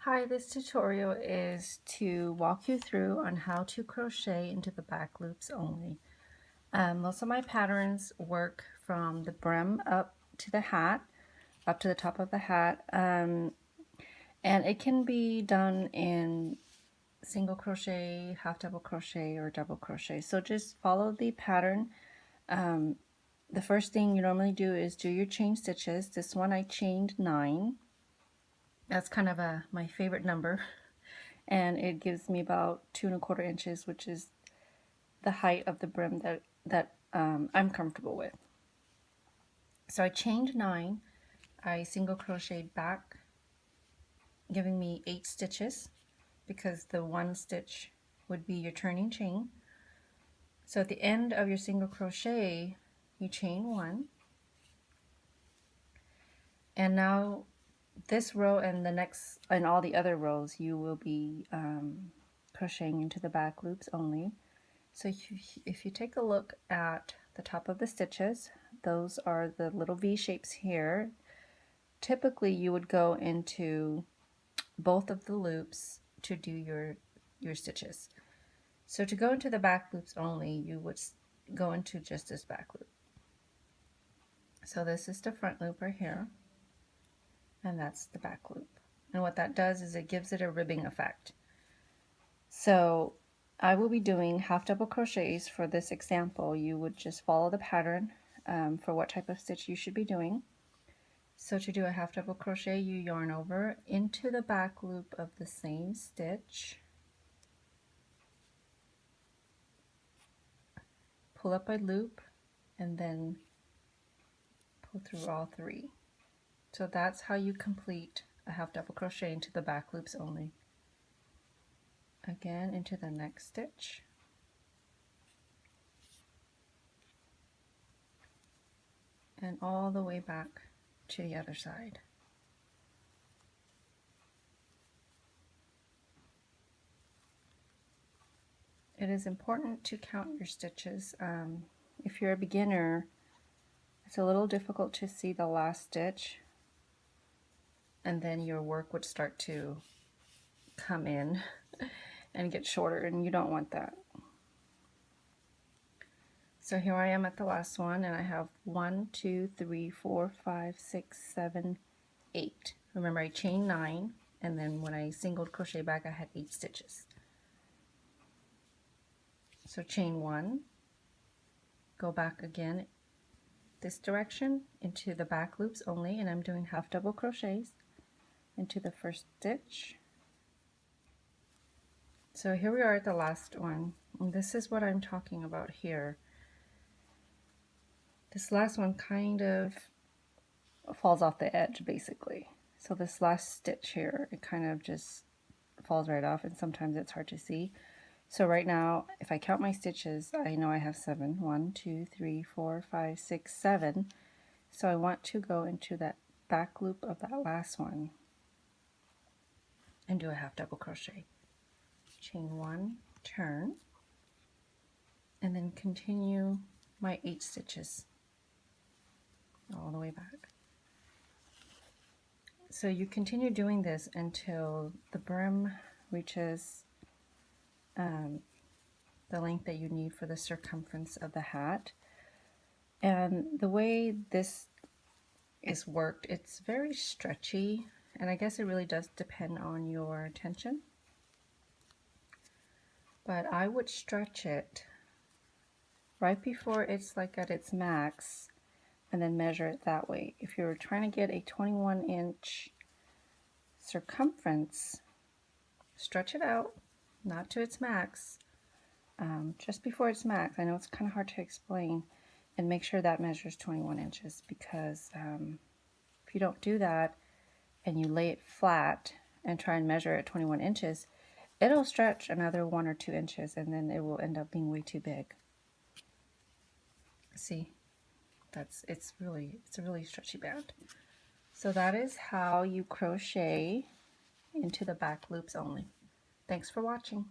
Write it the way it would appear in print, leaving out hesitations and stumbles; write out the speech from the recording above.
Hi, this tutorial is to walk you through on how to crochet into the back loops only. Most of my patterns work from the brim up to the hat, up to the top of the hat, and it can be done in single crochet, half double crochet, or double crochet. So just follow the pattern. The first thing you normally do is do your chain stitches. This one I chained 9. That's kind of my favorite number. And it gives me about 2¼ inches, which is the height of the brim that I'm comfortable with. So I chained 9, I single crocheted back, giving me 8 stitches, because the 1 stitch would be your turning chain. So at the end of your single crochet, you chain 1, and now this row and the next and all the other rows you will be crocheting into the back loops only. So if you take a look at the top of the stitches, those are the little V shapes here. Typically you would go into both of the loops to do your stitches. So to go into the back loops only, you would go into just this back loop. So this is the front loop right here, and that's the back loop. And what that does is it gives it a ribbing effect. So I will be doing half double crochets for this example. You would just follow the pattern for what type of stitch you should be doing. So to do a half double crochet, you yarn over into the back loop of the same stitch, pull up a loop, and then pull through all 3. So that's how you complete a half double crochet into the back loops only. Again, into the next stitch, and all the way back to the other side. It is important to count your stitches. If you're a beginner, it's a little difficult to see the last stitch, and then your work would start to come in and get shorter, and you don't want that. So here I am at the last one, and I have 1, 2, 3, 4, 5, 6, 7, 8. Remember, I chained 9, and then when I singled crochet back, I had 8 stitches. So chain 1, go back again this direction into the back loops only, and I'm doing half double crochets into the first stitch. So here we are at the last one, and this is what I'm talking about here. This last one kind of falls off the edge, basically. So this last stitch here, it kind of just falls right off, and sometimes it's hard to see. So right now, if I count my stitches, I know I have 7. 1, 2, 3, 4, 5, 6, 7. So I want to go into that back loop of that last one and do a half double crochet. Chain 1, turn, and then continue my 8 stitches all the way back. So you continue doing this until the brim reaches the length that you need for the circumference of the hat. And the way this is worked, it's very stretchy, and I guess it really does depend on your tension. But I would stretch it right before it's like at its max, and then measure it that way. If you're trying to get a 21-inch circumference, stretch it out, not to its max, just before its max. I know it's kind of hard to explain, and make sure that measures 21 inches, because if you don't do that and you lay it flat and try and measure at 21 inches, it'll stretch another 1 or 2 inches, and then it will end up being way too big. See, it's a really stretchy band. So that is how you crochet into the back loops only. Thanks for watching.